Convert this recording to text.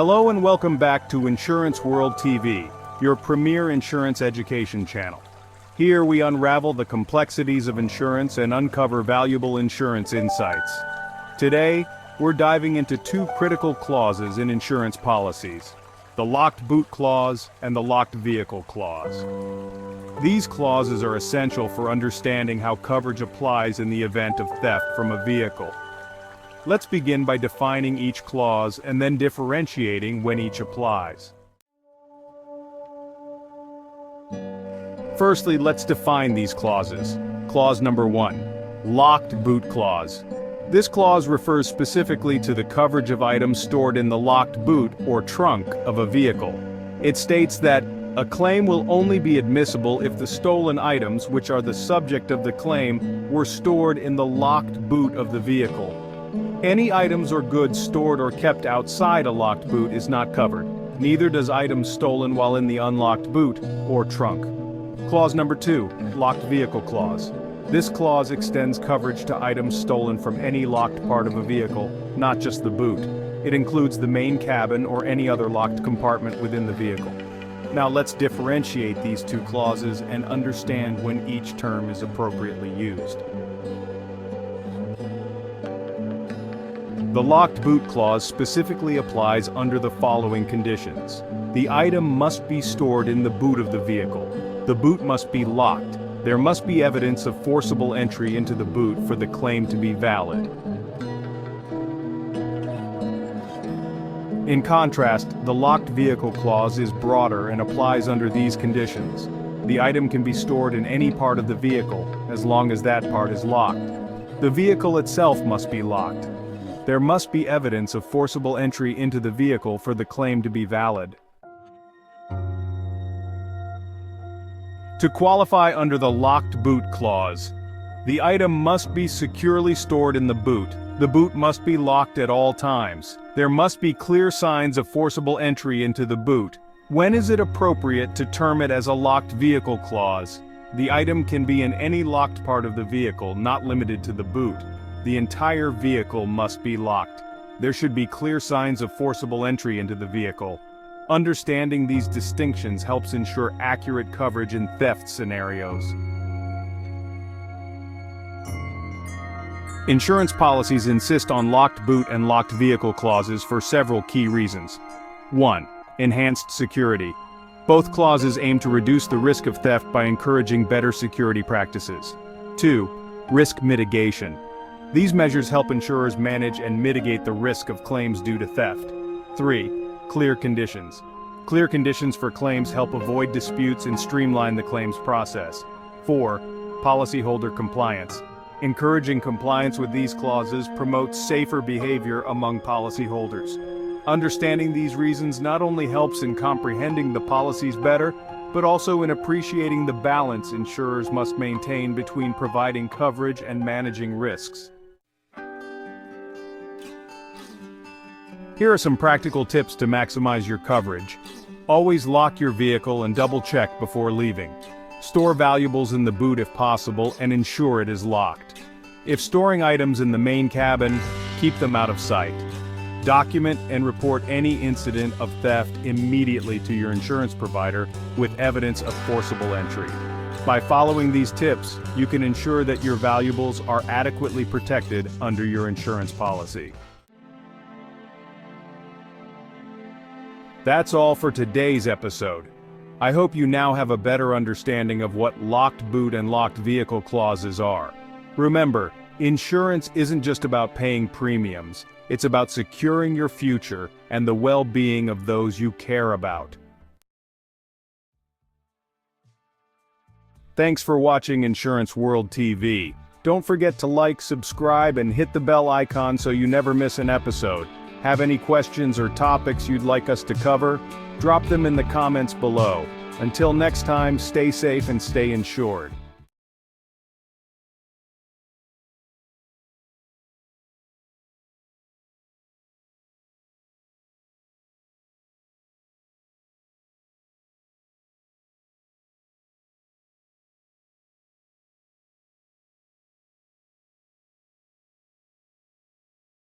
Hello and welcome back to Insurance World TV, your premier insurance education channel. Here we unravel the complexities of insurance and uncover valuable insurance insights. Today, we're diving into two critical clauses in insurance policies: the locked boot clause and the locked vehicle clause. These clauses are essential for understanding how coverage applies in the event of theft from a vehicle. Let's begin by defining each clause and then differentiating when each applies. Firstly, let's define these clauses. Clause number 1, locked boot clause. This clause refers specifically to the coverage of items stored in the locked boot or trunk of a vehicle. It states that a claim will only be admissible if the stolen items, which are the subject of the claim, were stored in the locked boot of the vehicle. Any items or goods stored or kept outside a locked boot is not covered. Neither does items stolen while in the unlocked boot or trunk. Clause number 2, locked vehicle clause. This clause extends coverage to items stolen from any locked part of a vehicle, not just the boot. It includes the main cabin or any other locked compartment within the vehicle. Now let's differentiate these two clauses and understand when each term is appropriately used. The locked boot clause specifically applies under the following conditions. The item must be stored in the boot of the vehicle. The boot must be locked. There must be evidence of forcible entry into the boot for the claim to be valid. In contrast, the locked vehicle clause is broader and applies under these conditions. The item can be stored in any part of the vehicle, as long as that part is locked. The vehicle itself must be locked. There must be evidence of forcible entry into the vehicle for the claim to be valid. To qualify under the locked boot clause, the item must be securely stored in the boot. The boot must be locked at all times. There must be clear signs of forcible entry into the boot. When is it appropriate to term it as a locked vehicle clause? The item can be in any locked part of the vehicle, not limited to the boot. The entire vehicle must be locked. There should be clear signs of forcible entry into the vehicle. Understanding these distinctions helps ensure accurate coverage in theft scenarios. Insurance policies insist on locked boot and locked vehicle clauses for several key reasons. 1. Enhanced security. Both clauses aim to reduce the risk of theft by encouraging better security practices. 2. Risk mitigation. These measures help insurers manage and mitigate the risk of claims due to theft. 3. Clear conditions. Clear conditions for claims help avoid disputes and streamline the claims process. 4. Policyholder compliance. Encouraging compliance with these clauses promotes safer behavior among policyholders. Understanding these reasons not only helps in comprehending the policies better, but also in appreciating the balance insurers must maintain between providing coverage and managing risks. Here are some practical tips to maximize your coverage. Always lock your vehicle and double-check before leaving. Store valuables in the boot if possible and ensure it is locked. If storing items in the main cabin, keep them out of sight. Document and report any incident of theft immediately to your insurance provider with evidence of forcible entry. By following these tips, you can ensure that your valuables are adequately protected under your insurance policy. That's all for today's episode. I hope you now have a better understanding of what locked boot and locked vehicle clauses are. Remember, insurance isn't just about paying premiums, it's about securing your future and the well-being of those you care about. Thanks for watching Insurance World TV. Don't forget to like, subscribe, and hit the bell icon so you never miss an episode. Have any questions or topics you'd like us to cover? Drop them in the comments below. Until next time, stay safe and stay insured.